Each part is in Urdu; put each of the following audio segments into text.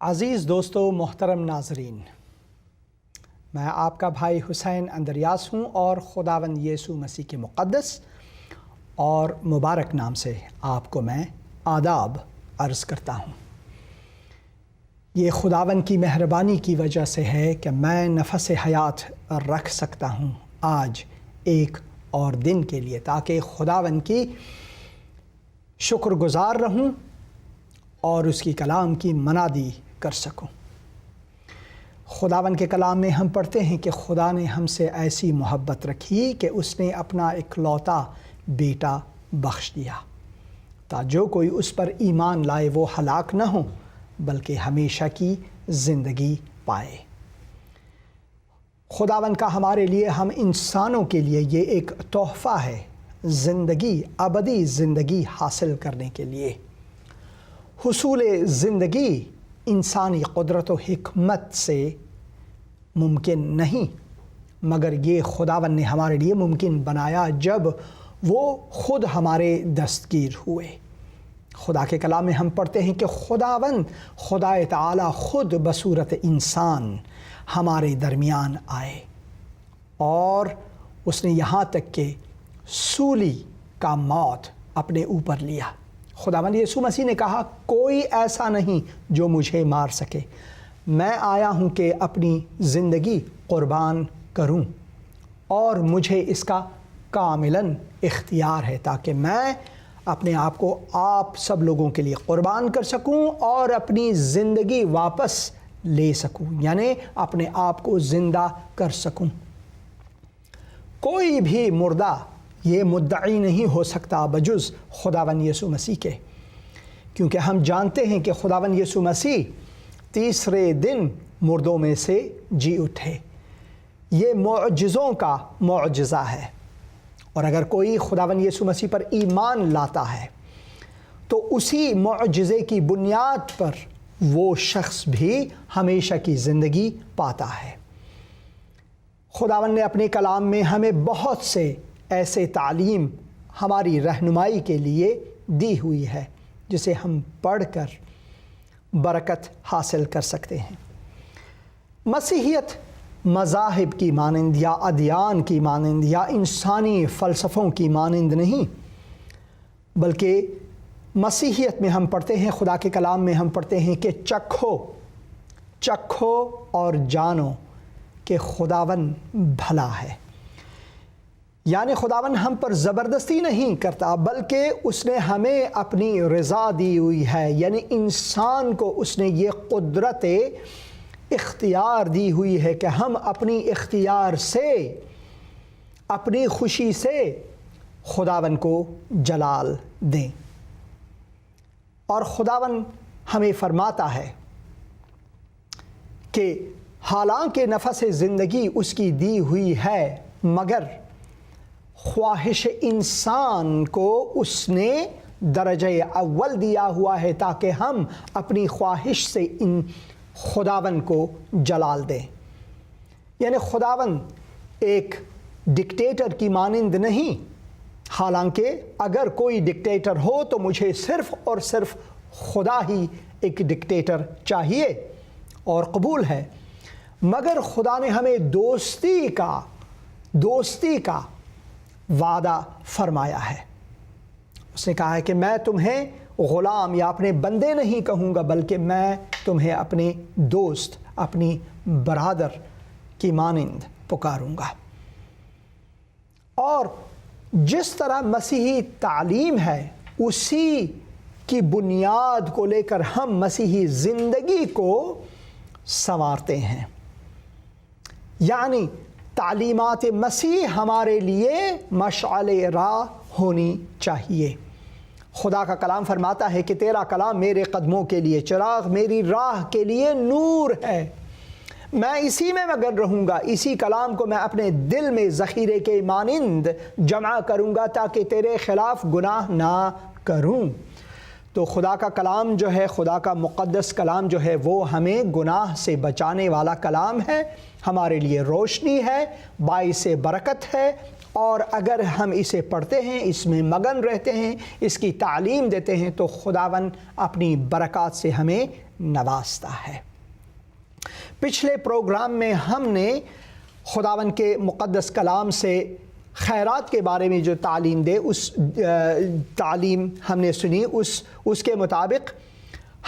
عزیز دوستو، محترم ناظرین، میں آپ کا بھائی حسین اندریاس ہوں اور خداوند یسوع مسیح کے مقدس اور مبارک نام سے آپ کو میں آداب عرض کرتا ہوں۔ یہ خداوند کی مہربانی کی وجہ سے ہے کہ میں نفس حیات رکھ سکتا ہوں آج ایک اور دن کے لیے، تاکہ خداوند کی شکر گزار رہوں اور اس کی کلام کی منادی کر سکوں۔ خداوند کے کلام میں ہم پڑھتے ہیں کہ خدا نے ہم سے ایسی محبت رکھی کہ اس نے اپنا اکلوتا بیٹا بخش دیا، تاکہ جو کوئی اس پر ایمان لائے وہ ہلاک نہ ہو بلکہ ہمیشہ کی زندگی پائے۔ خداوند کا ہمارے لیے، ہم انسانوں کے لیے یہ ایک تحفہ ہے، زندگی، ابدی زندگی حاصل کرنے کے لیے۔ حصول زندگی انسانی قدرت و حکمت سے ممکن نہیں، مگر یہ خداوند نے ہمارے لیے ممکن بنایا جب وہ خود ہمارے دستگیر ہوئے۔ خدا کے کلام میں ہم پڑھتے ہیں کہ خداوند خدا تعالی خود بصورت انسان ہمارے درمیان آئے اور اس نے یہاں تک کہ سولی کا موت اپنے اوپر لیا۔ خداوند یسوع مسیح نے کہا، کوئی ایسا نہیں جو مجھے مار سکے، میں آیا ہوں کہ اپنی زندگی قربان کروں اور مجھے اس کا کاملاً اختیار ہے، تاکہ میں اپنے آپ کو آپ سب لوگوں کے لیے قربان کر سکوں اور اپنی زندگی واپس لے سکوں، یعنی اپنے آپ کو زندہ کر سکوں۔ کوئی بھی مردہ یہ مدعی نہیں ہو سکتا بجز خداوند یسوع مسیح کے، کیونکہ ہم جانتے ہیں کہ خداوند یسوع مسیح تیسرے دن مردوں میں سے جی اٹھے۔ یہ معجزوں کا معجزہ ہے، اور اگر کوئی خداوند یسوع مسیح پر ایمان لاتا ہے تو اسی معجزے کی بنیاد پر وہ شخص بھی ہمیشہ کی زندگی پاتا ہے۔ خداوند نے اپنے کلام میں ہمیں بہت سے ایسے تعلیم ہماری رہنمائی کے لیے دی ہوئی ہے جسے ہم پڑھ کر برکت حاصل کر سکتے ہیں۔ مسیحیت مذاہب کی مانند یا ادیان کی مانند یا انسانی فلسفوں کی مانند نہیں، بلکہ مسیحیت میں ہم پڑھتے ہیں، خدا کے کلام میں ہم پڑھتے ہیں کہ چکھو اور جانو کہ خداوند بھلا ہے۔ یعنی خداوند ہم پر زبردستی نہیں کرتا، بلکہ اس نے ہمیں اپنی رضا دی ہوئی ہے، یعنی انسان کو اس نے یہ قدرت اختیار دی ہوئی ہے کہ ہم اپنی اختیار سے، اپنی خوشی سے خداوند کو جلال دیں۔ اور خداوند ہمیں فرماتا ہے کہ حالانکہ نفس زندگی اس کی دی ہوئی ہے، مگر خواہش انسان کو اس نے درجہ اول دیا ہوا ہے، تاکہ ہم اپنی خواہش سے ان خداوند کو جلال دیں۔ یعنی خداوند ایک ڈکٹیٹر کی مانند نہیں، حالانکہ اگر کوئی ڈکٹیٹر ہو تو مجھے صرف اور صرف خدا ہی ایک ڈکٹیٹر چاہیے اور قبول ہے، مگر خدا نے ہمیں دوستی کا وعدہ فرمایا ہے۔ اس نے کہا ہے کہ میں تمہیں غلام یا اپنے بندے نہیں کہوں گا، بلکہ میں تمہیں اپنے دوست، اپنی برادر کی مانند پکاروں گا۔ اور جس طرح مسیحی تعلیم ہے، اسی کی بنیاد کو لے کر ہم مسیحی زندگی کو سنوارتے ہیں۔ یعنی تعلیمات مسیح ہمارے لیے مشعل راہ ہونی چاہیے۔ خدا کا کلام فرماتا ہے کہ تیرا کلام میرے قدموں کے لیے چراغ، میری راہ کے لیے نور ہے۔ میں اسی میں مگن رہوں گا، اسی کلام کو میں اپنے دل میں ذخیرے کے مانند جمع کروں گا تاکہ تیرے خلاف گناہ نہ کروں۔ تو خدا کا کلام جو ہے، خدا کا مقدس کلام جو ہے، وہ ہمیں گناہ سے بچانے والا کلام ہے، ہمارے لیے روشنی ہے، باعث برکت ہے، اور اگر ہم اسے پڑھتے ہیں، اس میں مگن رہتے ہیں، اس کی تعلیم دیتے ہیں، تو خداوند اپنی برکات سے ہمیں نوازتا ہے۔ پچھلے پروگرام میں ہم نے خداوند کے مقدس کلام سے خیرات کے بارے میں جو تعلیم اس تعلیم ہم نے سنی، اس کے مطابق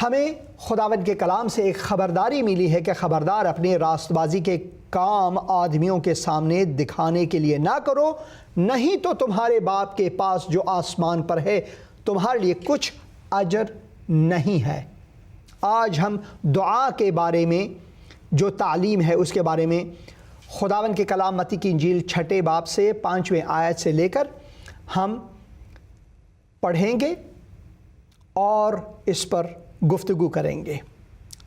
ہمیں خداوند کے کلام سے ایک خبرداری ملی ہے کہ خبردار اپنے راست بازی کے کام آدمیوں کے سامنے دکھانے کے لیے نہ کرو، نہیں تو تمہارے باپ کے پاس جو آسمان پر ہے تمہارے لیے کچھ اجر نہیں ہے۔ آج ہم دعا کے بارے میں جو تعلیم ہے اس کے بارے میں خداوند کے کلام متی کی انجیل 6 باب سے 5ویں آیت سے لے کر ہم پڑھیں گے اور اس پر گفتگو کریں گے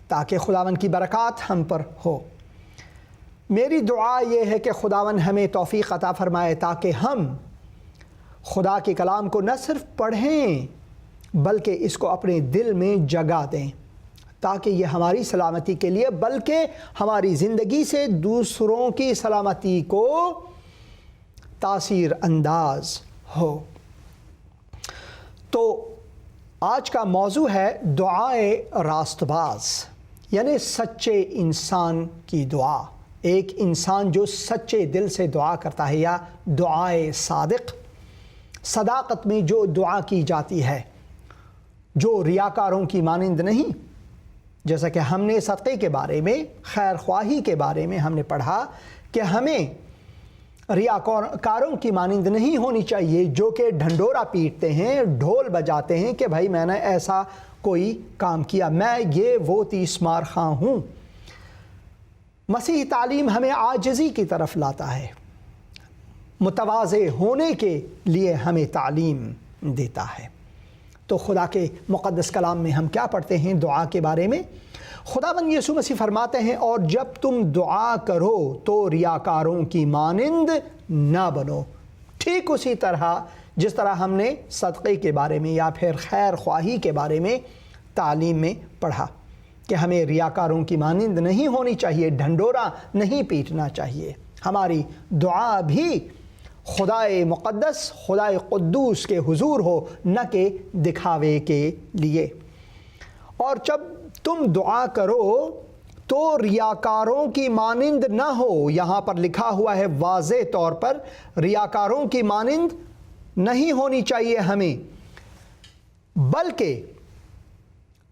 تاکہ خداوند کی برکات ہم پر ہو۔ میری دعا یہ ہے کہ خداوند ہمیں توفیق عطا فرمائے تاکہ ہم خدا کے کلام کو نہ صرف پڑھیں بلکہ اس کو اپنے دل میں جگہ دیں، تاکہ یہ ہماری سلامتی کے لیے بلکہ ہماری زندگی سے دوسروں کی سلامتی کو تاثیر انداز ہو۔ تو آج کا موضوع ہے دعائے راست باز، یعنی سچے انسان کی دعا۔ ایک انسان جو سچے دل سے دعا کرتا ہے، یا دعائے صادق، صداقت میں جو دعا کی جاتی ہے، جو ریاکاروں کی مانند نہیں۔ جیسا کہ ہم نے صدقے کے بارے میں، خیر خواہی کے بارے میں ہم نے پڑھا کہ ہمیں ریاکاروں کی مانند نہیں ہونی چاہیے جو کہ ڈھنڈورا پیٹتے ہیں، ڈھول بجاتے ہیں کہ بھائی میں نے ایسا کوئی کام کیا، میں یہ وہ 30 مار خواہ ہوں۔ مسیحی تعلیم ہمیں عاجزی کی طرف لاتا ہے، متواضع ہونے کے لیے ہمیں تعلیم دیتا ہے۔ تو خدا کے مقدس کلام میں ہم کیا پڑھتے ہیں دعا کے بارے میں؟ خداوند یسوع مسیح فرماتے ہیں، اور جب تم دعا کرو تو ریاکاروں کی مانند نہ بنو۔ ٹھیک اسی طرح جس طرح ہم نے صدقے کے بارے میں یا پھر خیر خواہی کے بارے میں تعلیم میں پڑھا کہ ہمیں ریاکاروں کی مانند نہیں ہونی چاہیے، ڈھنڈورا نہیں پیٹنا چاہیے۔ ہماری دعا بھی خدائے مقدس، خدائے قدوس کے حضور ہو، نہ کہ دکھاوے کے لیے۔ اور جب تم دعا کرو تو ریاکاروں کی مانند نہ ہو۔ یہاں پر لکھا ہوا ہے واضح طور پر، ریاکاروں کی مانند نہیں ہونی چاہیے ہمیں، بلکہ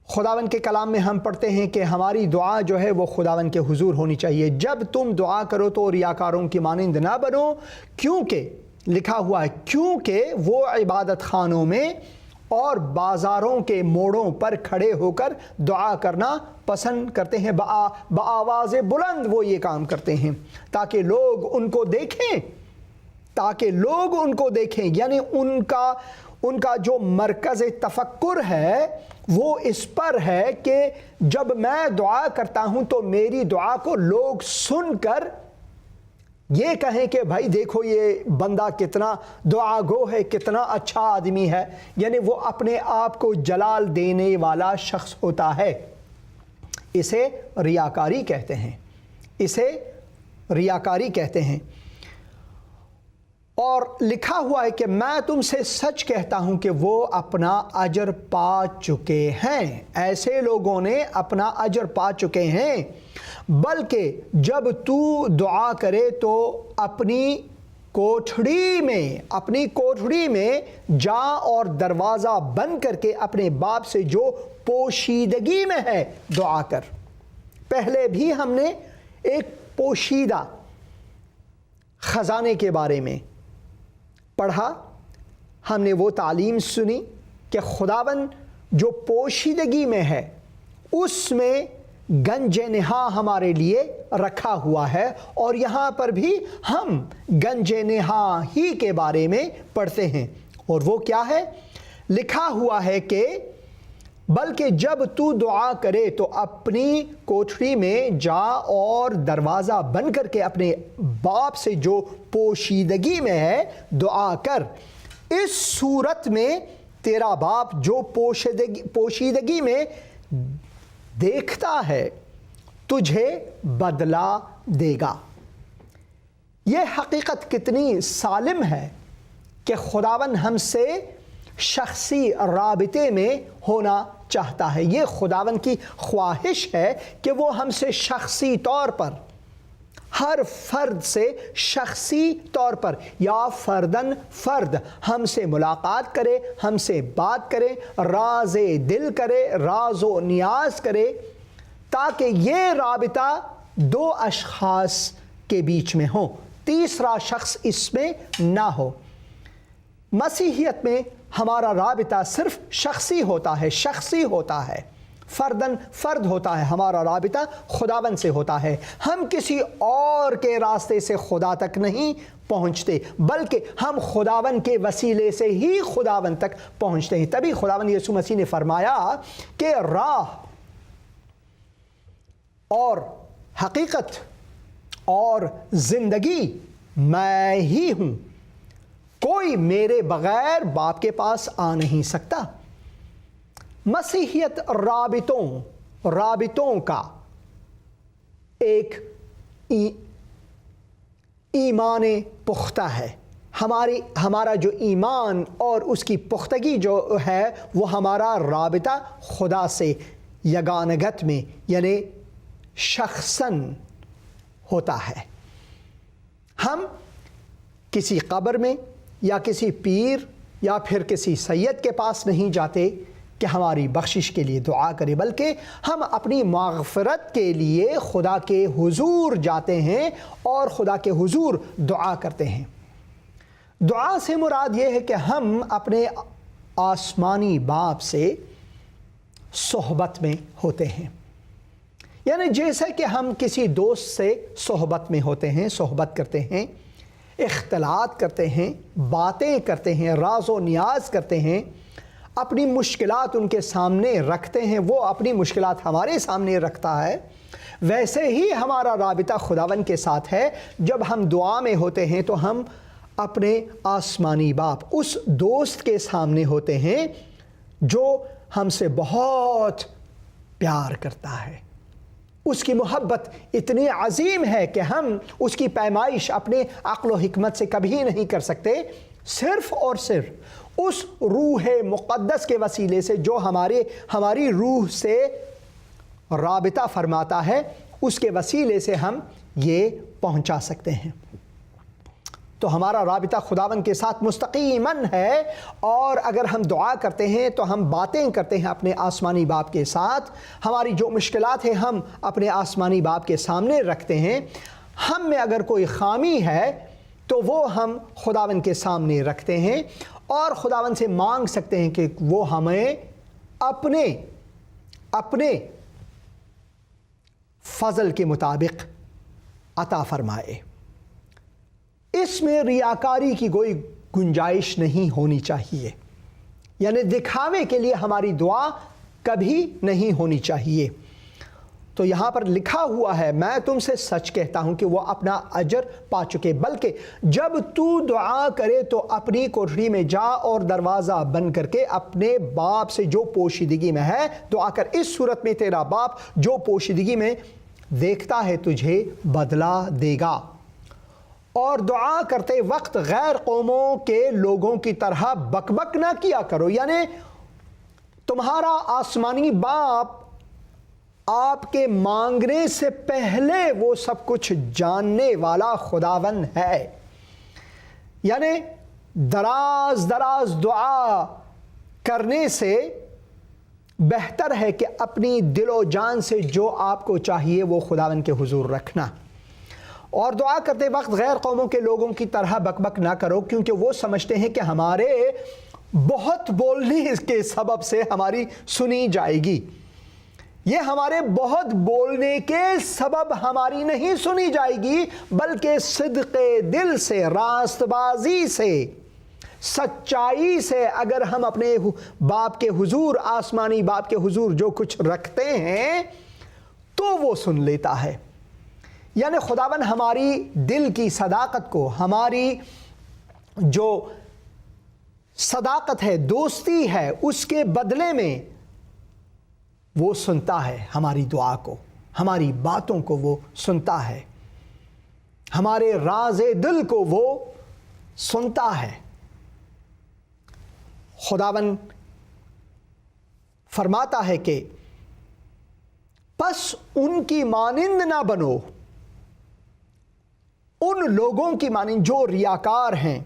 خداوند کے کلام میں ہم پڑھتے ہیں کہ ہماری دعا جو ہے وہ خداوند کے حضور ہونی چاہیے۔ جب تم دعا کرو تو ریاکاروں کی مانند نہ بنو، کیونکہ لکھا ہوا ہے، کیونکہ وہ عبادت خانوں میں اور بازاروں کے موڑوں پر کھڑے ہو کر دعا کرنا پسند کرتے ہیں، بآواز بلند وہ یہ کام کرتے ہیں تاکہ لوگ ان کو دیکھیں، یعنی ان کا جو مرکز تفکر ہے وہ اس پر ہے کہ جب میں دعا کرتا ہوں تو میری دعا کو لوگ سن کر یہ کہیں کہ بھائی دیکھو یہ بندہ کتنا دعا گو ہے، کتنا اچھا آدمی ہے، یعنی وہ اپنے آپ کو جلال دینے والا شخص ہوتا ہے۔ اسے ریاکاری کہتے ہیں۔ اور لکھا ہوا ہے کہ میں تم سے سچ کہتا ہوں کہ وہ اپنا اجر پا چکے ہیں۔ ایسے لوگوں نے اپنا اجر پا چکے ہیں۔ بلکہ جب تو دعا کرے تو اپنی کوٹھڑی میں جا اور دروازہ بند کر کے اپنے باپ سے جو پوشیدگی میں ہے دعا کر۔ پہلے بھی ہم نے ایک پوشیدہ خزانے کے بارے میں پڑھا، ہم نے وہ تعلیم سنی کہ خداوند جو پوشیدگی میں ہے اس میں گنج نہا ہمارے لیے رکھا ہوا ہے، اور یہاں پر بھی ہم گنج نہا ہی کے بارے میں پڑھتے ہیں۔ اور وہ کیا ہے؟ لکھا ہوا ہے کہ بلکہ جب تو دعا کرے تو اپنی کوٹھری میں جا اور دروازہ بند کر کے اپنے باپ سے جو پوشیدگی میں ہے دعا کر۔ اس صورت میں تیرا باپ جو پوشیدگی میں دیکھتا ہے تجھے بدلہ دے گا۔ یہ حقیقت کتنی سالم ہے کہ خداوند ہم سے شخصی رابطے میں ہونا چاہتا ہے، یہ خداوند کی خواہش ہے کہ وہ ہم سے شخصی طور پر، ہر فرد سے شخصی طور پر یا فردن فرد ہم سے ملاقات کرے، ہم سے بات کرے، راز دل کرے، راز و نیاز کرے، تاکہ یہ رابطہ دو اشخاص کے بیچ میں ہو، تیسرا شخص اس میں نہ ہو۔ مسیحیت میں ہمارا رابطہ صرف شخصی ہوتا ہے، شخصی ہوتا ہے، فردن فرد ہوتا ہے، ہمارا رابطہ خداوند سے ہوتا ہے۔ ہم کسی اور کے راستے سے خدا تک نہیں پہنچتے، بلکہ ہم خداوند کے وسیلے سے ہی خداوند تک پہنچتے ہیں۔ تبھی خداوند یسوع مسیح نے فرمایا کہ راہ اور حقیقت اور زندگی میں ہی ہوں، کوئی میرے بغیر باپ کے پاس آ نہیں سکتا۔ مسیحیت رابطوں کا ایک ایمان پختہ ہے۔ ہمارا جو ایمان اور اس کی پختگی جو ہے وہ ہمارا رابطہ خدا سے یگانگت میں یعنی شخصاً ہوتا ہے۔ ہم کسی قبر میں یا کسی پیر یا پھر کسی سید کے پاس نہیں جاتے کہ ہماری بخشش کے لیے دعا کرے، بلکہ ہم اپنی مغفرت کے لیے خدا کے حضور جاتے ہیں اور خدا کے حضور دعا کرتے ہیں۔ دعا سے مراد یہ ہے کہ ہم اپنے آسمانی باپ سے صحبت میں ہوتے ہیں، یعنی جیسے کہ ہم کسی دوست سے صحبت میں ہوتے ہیں، صحبت کرتے ہیں، اختلاط کرتے ہیں، باتیں کرتے ہیں، راز و نیاز کرتے ہیں، اپنی مشکلات ان کے سامنے رکھتے ہیں، وہ اپنی مشکلات ہمارے سامنے رکھتا ہے، ویسے ہی ہمارا رابطہ خداوند کے ساتھ ہے۔ جب ہم دعا میں ہوتے ہیں تو ہم اپنے آسمانی باپ اس دوست کے سامنے ہوتے ہیں جو ہم سے بہت پیار کرتا ہے۔ اس کی محبت اتنی عظیم ہے کہ ہم اس کی پیمائش اپنے عقل و حکمت سے کبھی نہیں کر سکتے، صرف اور صرف اس روح مقدس کے وسیلے سے جو ہماری روح سے رابطہ فرماتا ہے، اس کے وسیلے سے ہم یہ پہنچا سکتے ہیں۔ تو ہمارا رابطہ خداوند کے ساتھ مستقیماً ہے، اور اگر ہم دعا کرتے ہیں تو ہم باتیں کرتے ہیں اپنے آسمانی باپ کے ساتھ، ہماری جو مشکلات ہیں ہم اپنے آسمانی باپ کے سامنے رکھتے ہیں، ہم میں اگر کوئی خامی ہے تو وہ ہم خداوند کے سامنے رکھتے ہیں اور خداوند سے مانگ سکتے ہیں کہ وہ ہمیں اپنے فضل کے مطابق عطا فرمائے۔ اس میں ریاکاری کی کوئی گنجائش نہیں ہونی چاہیے، یعنی دکھاوے کے لیے ہماری دعا کبھی نہیں ہونی چاہیے۔ تو یہاں پر لکھا ہوا ہے، میں تم سے سچ کہتا ہوں کہ وہ اپنا اجر پا چکے، بلکہ جب تو دعا کرے تو اپنی کوٹھری میں جا اور دروازہ بند کر کے اپنے باپ سے جو پوشیدگی میں ہے دعا کر، اس صورت میں تیرا باپ جو پوشیدگی میں دیکھتا ہے تجھے بدلہ دے گا۔ اور دعا کرتے وقت غیر قوموں کے لوگوں کی طرح بک بک نہ کیا کرو، یعنی تمہارا آسمانی باپ آپ کے مانگنے سے پہلے وہ سب کچھ جاننے والا خداوند ہے۔ یعنی دراز دعا کرنے سے بہتر ہے کہ اپنی دل و جان سے جو آپ کو چاہیے وہ خداوند کے حضور رکھنا۔ اور دعا کرتے وقت غیر قوموں کے لوگوں کی طرح بک بک نہ کرو، کیونکہ وہ سمجھتے ہیں کہ ہمارے بہت بولنے کے سبب سے ہماری سنی جائے گی۔ یہ ہمارے بہت بولنے کے سبب ہماری نہیں سنی جائے گی، بلکہ صدق دل سے، راست بازی سے، سچائی سے اگر ہم اپنے باپ کے حضور، آسمانی باپ کے حضور جو کچھ رکھتے ہیں تو وہ سن لیتا ہے۔ یعنی خداوند ہماری دل کی صداقت کو، ہماری جو صداقت ہے، دوستی ہے، اس کے بدلے میں وہ سنتا ہے ہماری دعا کو، ہماری باتوں کو وہ سنتا ہے، ہمارے راز دل کو وہ سنتا ہے۔ خداوند فرماتا ہے کہ پس ان کی مانند نہ بنو، ان لوگوں کی مانند جو ریاکار ہیں،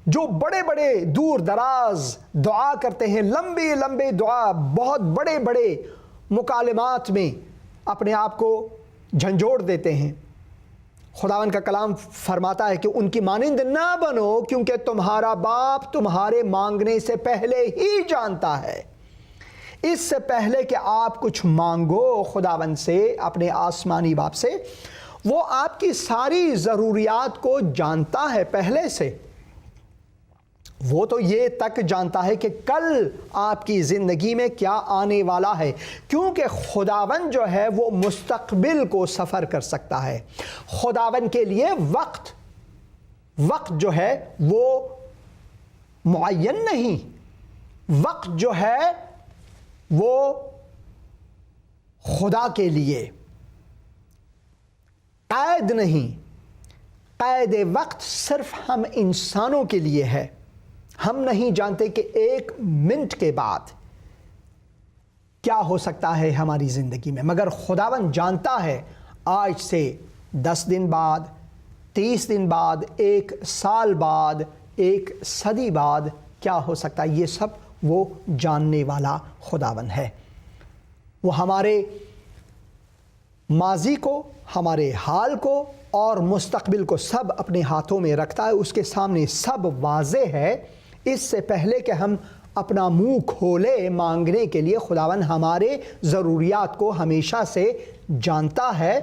جو بڑے بڑے دور دراز دعا کرتے ہیں، لمبے لمبے دعا، بہت بڑے بڑے مکالمات میں اپنے آپ کو جھنجھوڑ دیتے ہیں۔ خداوند کا کلام فرماتا ہے کہ ان کی مانند نہ بنو، کیونکہ تمہارا باپ تمہارے مانگنے سے پہلے ہی جانتا ہے۔ اس سے پہلے کہ آپ کچھ مانگو خداوند سے، اپنے آسمانی باپ سے، وہ آپ کی ساری ضروریات کو جانتا ہے پہلے سے۔ وہ تو یہ تک جانتا ہے کہ کل آپ کی زندگی میں کیا آنے والا ہے، کیونکہ خداوند جو ہے وہ مستقبل کو سفر کر سکتا ہے۔ خداوند کے لیے وقت جو ہے وہ معین نہیں، وقت جو ہے وہ خدا کے لیے قید نہیں، قید وقت صرف ہم انسانوں کے لیے ہے۔ ہم نہیں جانتے کہ 1 منٹ کے بعد کیا ہو سکتا ہے ہماری زندگی میں، مگر خداوند جانتا ہے آج سے 10 دن بعد، 30 دن بعد، 1 سال بعد، 1 صدی بعد کیا ہو سکتا ہے۔ یہ سب وہ جاننے والا خداوند ہے۔ وہ ہمارے ماضی کو، ہمارے حال کو اور مستقبل کو سب اپنے ہاتھوں میں رکھتا ہے، اس کے سامنے سب واضح ہے۔ اس سے پہلے کہ ہم اپنا منہ کھولے مانگنے کے لیے، خداوند ہمارے ضروریات کو ہمیشہ سے جانتا ہے،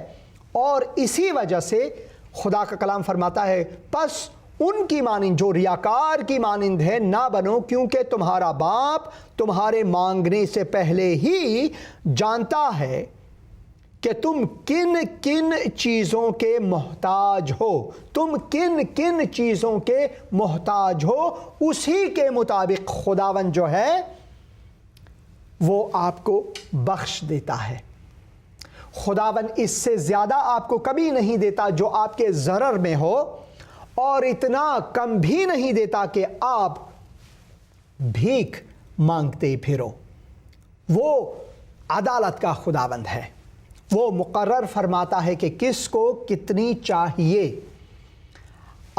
اور اسی وجہ سے خدا کا کلام فرماتا ہے پس ان کی مانند جو ریاکار کی مانند ہے نہ بنو، کیونکہ تمہارا باپ تمہارے مانگنے سے پہلے ہی جانتا ہے کہ تم کن کن چیزوں کے محتاج ہو، تم کن کن چیزوں کے محتاج ہو، اسی کے مطابق خداوند جو ہے وہ آپ کو بخش دیتا ہے۔ خداوند اس سے زیادہ آپ کو کبھی نہیں دیتا جو آپ کے ضرر میں ہو، اور اتنا کم بھی نہیں دیتا کہ آپ بھیک مانگتے پھرو۔ وہ عدالت کا خداوند ہے، وہ مقرر فرماتا ہے کہ کس کو کتنی چاہیے۔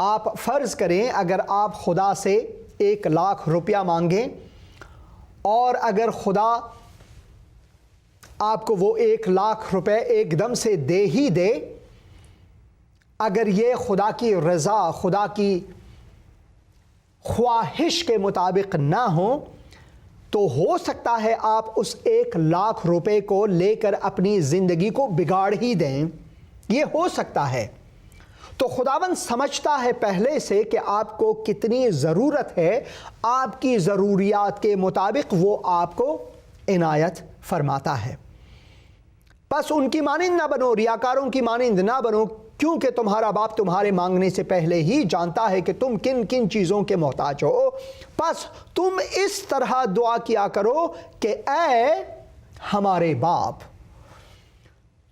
آپ فرض کریں اگر آپ خدا سے 1 لاکھ روپیہ مانگیں، اور اگر خدا آپ کو وہ 1 لاکھ روپے ایک دم سے دے ہی دے، اگر یہ خدا کی رضا، خدا کی خواہش کے مطابق نہ ہو، تو ہو سکتا ہے آپ اس 1 لاکھ روپے کو لے کر اپنی زندگی کو بگاڑ ہی دیں، یہ ہو سکتا ہے۔ تو خداوند سمجھتا ہے پہلے سے کہ آپ کو کتنی ضرورت ہے، آپ کی ضروریات کے مطابق وہ آپ کو عنایت فرماتا ہے۔ بس ان کی مانند نہ بنو، ریاکاروں کی مانند نہ بنو، کیونکہ تمہارا باپ تمہارے مانگنے سے پہلے ہی جانتا ہے کہ تم کن کن چیزوں کے محتاج ہو۔ پس تم اس طرح دعا کیا کرو کہ اے ہمارے باپ،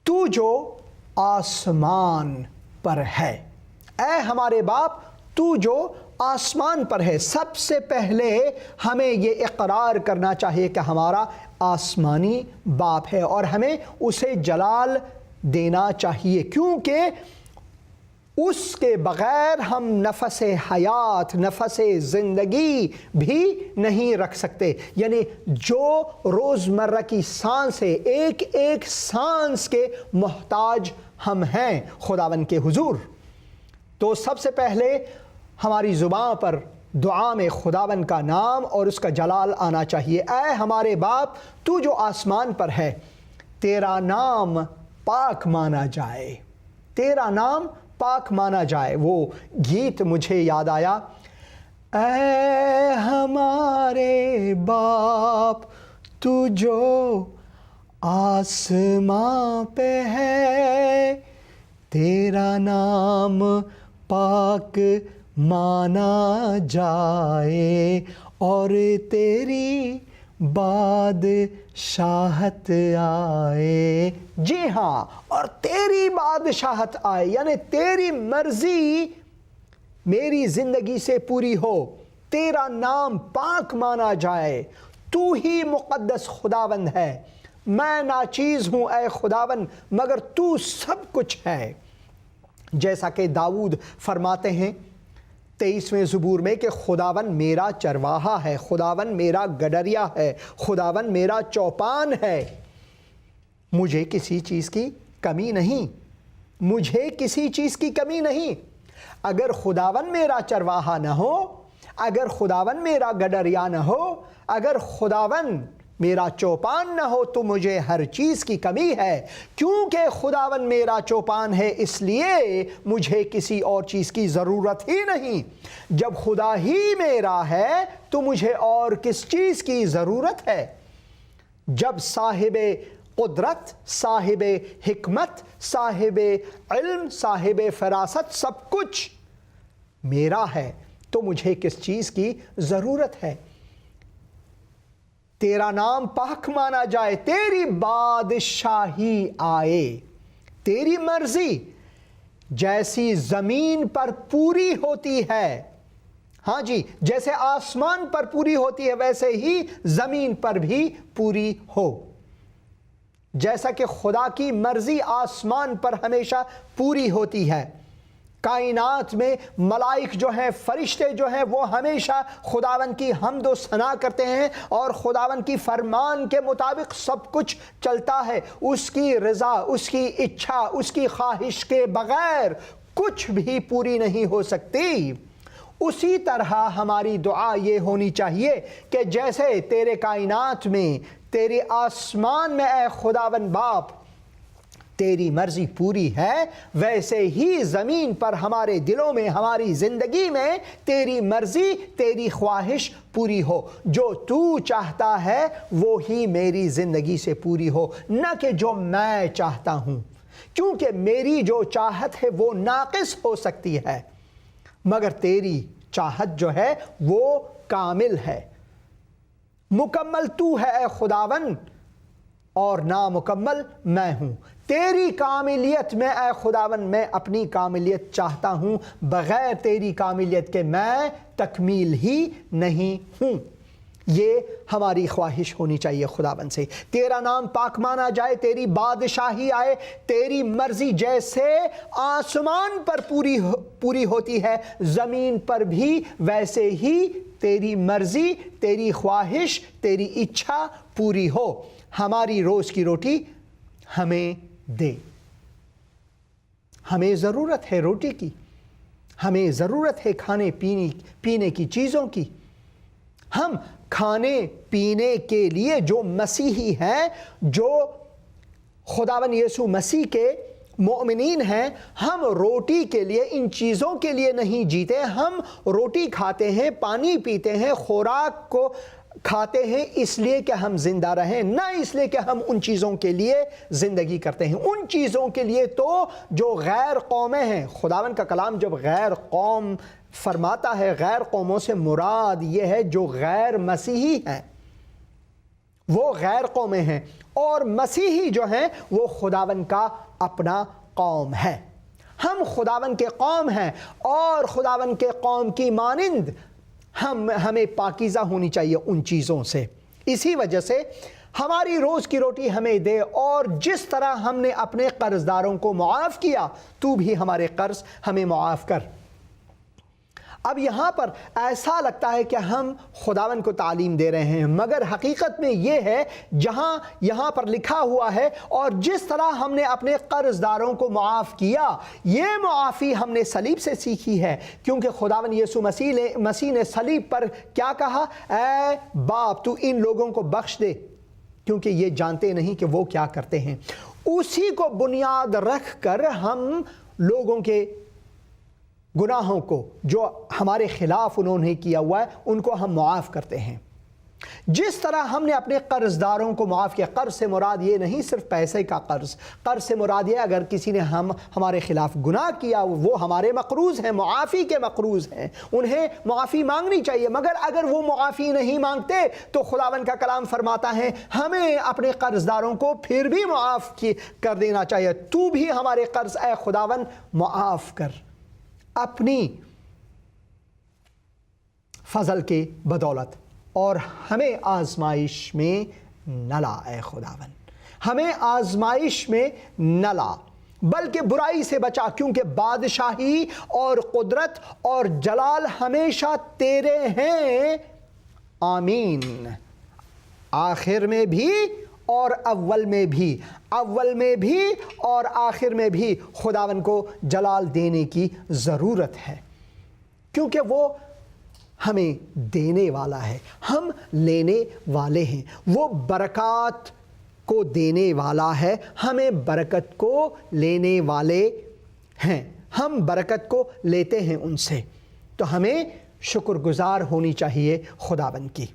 تو جو آسمان پر ہے، اے ہمارے باپ تو جو آسمان پر ہے۔ سب سے پہلے ہمیں یہ اقرار کرنا چاہیے کہ ہمارا آسمانی باپ ہے، اور ہمیں اسے جلال دینا چاہیے، کیونکہ اس کے بغیر ہم نفس حیات، نفس زندگی بھی نہیں رکھ سکتے۔ یعنی جو روزمرہ کی سانس ہے، ایک ایک سانس کے محتاج ہم ہیں خداوند کے حضور۔ تو سب سے پہلے ہماری زبان پر دعا میں خداوند کا نام اور اس کا جلال آنا چاہیے۔ اے ہمارے باپ تو جو آسمان پر ہے، تیرا نام پاک مانا جائے، تیرا نام پاک مانا جائے۔ وہ گیت مجھے یاد آیا، اے ہمارے باپ تو جو آسمان پہ ہے، تیرا نام پاک مانا جائے، اور تیری بادشاہت آئے۔ جی ہاں، اور تیری بادشاہت آئے، یعنی تیری مرضی میری زندگی سے پوری ہو، تیرا نام پاک مانا جائے، تو ہی مقدس خداوند ہے، میں ناچیز ہوں اے خداوند، مگر تو سب کچھ ہے۔ جیسا کہ داؤد فرماتے ہیں 23ویں زبور میں کہ خداوند میرا چرواہا ہے، خداوند میرا گڈریا ہے، خداوند میرا چوپان ہے، مجھے کسی چیز کی کمی نہیں، مجھے کسی چیز کی کمی نہیں۔ اگر خداوند میرا چرواہا نہ ہو، اگر خداوند میرا گڈریا نہ ہو، اگر خداوند میرا چوپان نہ ہو تو مجھے ہر چیز کی کمی ہے۔ کیونکہ خداوند میرا چوپان ہے اس لیے مجھے کسی اور چیز کی ضرورت ہی نہیں۔ جب خدا ہی میرا ہے تو مجھے اور کس چیز کی ضرورت ہے؟ جب صاحب قدرت، صاحب حکمت، صاحب علم، صاحب فراست سب کچھ میرا ہے تو مجھے کس چیز کی ضرورت ہے؟ تیرا نام پاک مانا جائے، تیری بادشاہی آئے، تیری مرضی جیسی زمین پر پوری ہوتی ہے، ہاں جی، جیسے آسمان پر پوری ہوتی ہے ویسے ہی زمین پر بھی پوری ہو۔ جیسا کہ خدا کی مرضی آسمان پر ہمیشہ پوری ہوتی ہے، کائنات میں ملائک جو ہیں، فرشتے جو ہیں، وہ ہمیشہ خداوند کی حمد و ثنا کرتے ہیں اور خداوند کی فرمان کے مطابق سب کچھ چلتا ہے۔ اس کی رضا، اس کی اچھا، اس کی خواہش کے بغیر کچھ بھی پوری نہیں ہو سکتی۔ اسی طرح ہماری دعا یہ ہونی چاہیے کہ جیسے تیرے کائنات میں، تیرے آسمان میں اے خداوند باپ تیری مرضی پوری ہے، ویسے ہی زمین پر ہمارے دلوں میں، ہماری زندگی میں تیری مرضی، تیری خواہش پوری ہو۔ جو تو چاہتا ہے وہی میری زندگی سے پوری ہو، نہ کہ جو میں چاہتا ہوں، کیونکہ میری جو چاہت ہے وہ ناقص ہو سکتی ہے، مگر تیری چاہت جو ہے وہ کامل ہے۔ مکمل تو ہے اے خداوند اور نامکمل میں ہوں۔ تیری کاملیت میں اے خداوند میں اپنی کاملیت چاہتا ہوں، بغیر تیری کاملیت کے میں تکمیل ہی نہیں ہوں۔ یہ ہماری خواہش ہونی چاہیے خداوند سے۔ تیرا نام پاک مانا جائے، تیری بادشاہی آئے، تیری مرضی جیسے آسمان پر پوری ہوتی ہے زمین پر بھی ویسے ہی تیری مرضی، تیری خواہش، تیری اچھا پوری ہو۔ ہماری روز کی روٹی ہمیں دے۔ ہمیں ضرورت ہے روٹی کی، ہمیں ضرورت ہے کھانے پینے کی چیزوں کی۔ ہم کھانے پینے کے لیے جو مسیحی ہیں، جو خداوند یسوع مسیح کے مومنین ہیں، ہم روٹی کے لیے، ان چیزوں کے لیے نہیں جیتے۔ ہم روٹی کھاتے ہیں، پانی پیتے ہیں، خوراک کو کھاتے ہیں اس لیے کہ ہم زندہ رہیں، نہ اس لیے کہ ہم ان چیزوں کے لیے زندگی کرتے ہیں۔ ان چیزوں کے لیے تو جو غیر قومیں ہیں، خداوند کا کلام جب غیر قوم فرماتا ہے، غیر قوموں سے مراد یہ ہے جو غیر مسیحی ہیں، وہ غیر قومیں ہیں، اور مسیحی جو ہیں وہ خداوند کا اپنا قوم ہے۔ ہم خداوند کے قوم ہیں اور خداوند کے قوم کی مانند ہمیں پاکیزہ ہونی چاہیے ان چیزوں سے۔ اسی وجہ سے ہماری روز کی روٹی ہمیں دے، اور جس طرح ہم نے اپنے قرض داروں کو معاف کیا تو بھی ہمارے قرض ہمیں معاف کر۔ اب یہاں پر ایسا لگتا ہے کہ ہم خداوند کو تعلیم دے رہے ہیں، مگر حقیقت میں یہ ہے جہاں یہاں پر لکھا ہوا ہے اور جس طرح ہم نے اپنے قرض داروں کو معاف کیا، یہ معافی ہم نے صلیب سے سیکھی ہے، کیونکہ خداوند یسوع مسیح نے صلیب پر کیا کہا؟ اے باپ تو ان لوگوں کو بخش دے کیونکہ یہ جانتے نہیں کہ وہ کیا کرتے ہیں۔ اسی کو بنیاد رکھ کر ہم لوگوں کے گناہوں کو جو ہمارے خلاف انہوں نے کیا ہوا ہے ان کو ہم معاف کرتے ہیں۔ جس طرح ہم نے اپنے قرض داروں کو معاف کیا، قرض سے مراد یہ نہیں صرف پیسے کا قرض، قرض سے مراد یہ اگر کسی نے ہمارے خلاف گناہ کیا وہ ہمارے مقروض ہیں، معافی کے مقروض ہیں، انہیں معافی مانگنی چاہیے، مگر اگر وہ معافی نہیں مانگتے تو خداوند کا کلام فرماتا ہے ہمیں اپنے قرض داروں کو پھر بھی معاف کر دینا چاہیے۔ تو بھی ہمارے قرض اے خداوند معاف کر، اپنی فضل کے بدولت۔ اور ہمیں آزمائش میں نہ لا اے خداون، ہمیں آزمائش میں نہ لا بلکہ برائی سے بچا، کیونکہ بادشاہی اور قدرت اور جلال ہمیشہ تیرے ہیں، آمین۔ آخر میں بھی اور اول میں بھی، اول میں بھی اور آخر میں بھی خداون کو جلال دینے کی ضرورت ہے، کیونکہ وہ ہمیں دینے والا ہے، ہم لینے والے ہیں۔ وہ برکات کو دینے والا ہے، ہمیں برکت کو لینے والے ہیں، ہم برکت کو لیتے ہیں ان سے، تو ہمیں شکر گزار ہونی چاہیے خداوند کی۔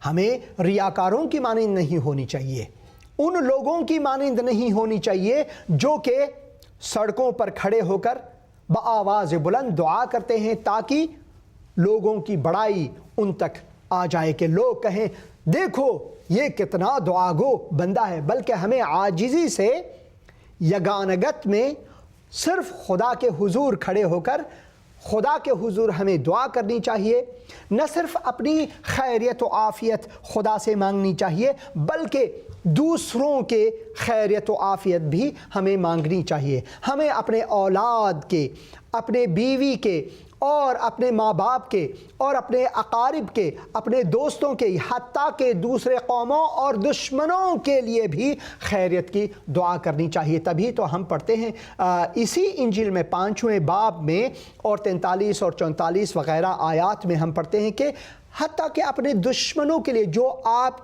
ہمیں ریاکاروں کی مانند نہیں ہونی چاہیے، ان لوگوں کی مانند نہیں ہونی چاہیے جو کہ سڑکوں پر کھڑے ہو کر بآواز بلند دعا کرتے ہیں تاکہ لوگوں کی بڑائی ان تک آ جائے کہ لوگ کہیں دیکھو یہ کتنا دعا گو بندہ ہے، بلکہ ہمیں عاجزی سے یگانگت میں صرف خدا کے حضور کھڑے ہو کر خدا کے حضور ہمیں دعا کرنی چاہیے، نہ صرف اپنی خیریت و عافیت خدا سے مانگنی چاہیے بلکہ دوسروں کے خیریت و عافیت بھی ہمیں مانگنی چاہیے۔ ہمیں اپنے اولاد کے، اپنے بیوی کے اور اپنے ماں باپ کے اور اپنے اقارب کے، اپنے دوستوں کے، حتیٰ کہ دوسرے قوموں اور دشمنوں کے لیے بھی خیریت کی دعا کرنی چاہیے۔ تبھی تو ہم پڑھتے ہیں اسی انجیل میں 5ویں باب میں اور 43 اور 44 وغیرہ آیات میں ہم پڑھتے ہیں کہ حتیٰ کہ اپنے دشمنوں کے لیے جو آپ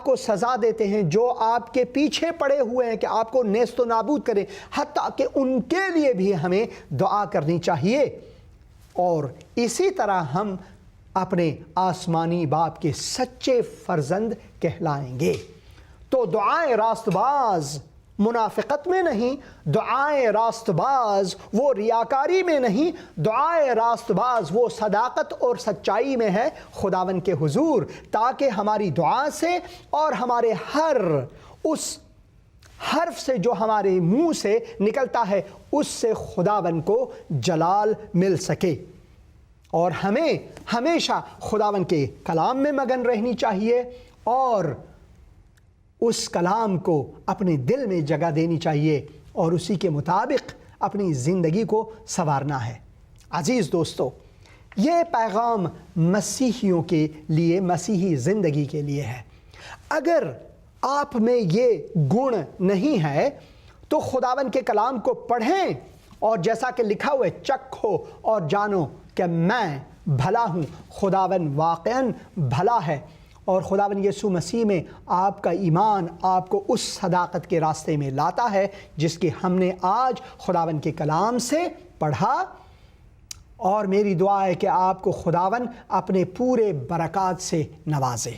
کو سزا دیتے ہیں، جو آپ کے پیچھے پڑے ہوئے ہیں کہ آپ کو نیست و نابود کریں، حتیٰ کہ ان کے لیے بھی ہمیں دعا کرنی چاہیے۔ اور اسی طرح ہم اپنے آسمانی باپ کے سچے فرزند کہلائیں گے۔ تو دعائیں راست باز منافقت میں نہیں، دعائیں راست باز وہ ریاکاری میں نہیں، دعائیں راست باز وہ صداقت اور سچائی میں ہے خداوند کے حضور، تاکہ ہماری دعا سے اور ہمارے ہر اس حرف سے جو ہمارے منہ سے نکلتا ہے اس سے خداوند کو جلال مل سکے۔ اور ہمیں ہمیشہ خداوند کے کلام میں مگن رہنی چاہیے اور اس کلام کو اپنے دل میں جگہ دینی چاہیے اور اسی کے مطابق اپنی زندگی کو سنوارنا ہے۔ عزیز دوستو، یہ پیغام مسیحیوں کے لیے، مسیحی زندگی کے لیے ہے۔ اگر آپ میں یہ گن نہیں ہے تو خداوند کے کلام کو پڑھیں اور جیسا کہ لکھا ہوا ہے چکھو اور جانو کہ میں بھلا ہوں۔ خداوند واقعاً بھلا ہے اور خداوند یسوع مسیح میں آپ کا ایمان آپ کو اس صداقت کے راستے میں لاتا ہے جس کی ہم نے آج خداوند کے کلام سے پڑھا۔ اور میری دعا ہے کہ آپ کو خداوند اپنے پورے برکات سے نوازے۔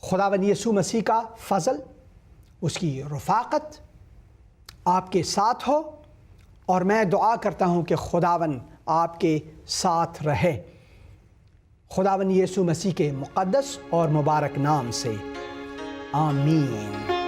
خداوند یسوع مسیح کا فضل، اس کی رفاقت آپ کے ساتھ ہو، اور میں دعا کرتا ہوں کہ خداوند آپ کے ساتھ رہے۔ خداوند یسوع مسیح کے مقدس اور مبارک نام سے آمین۔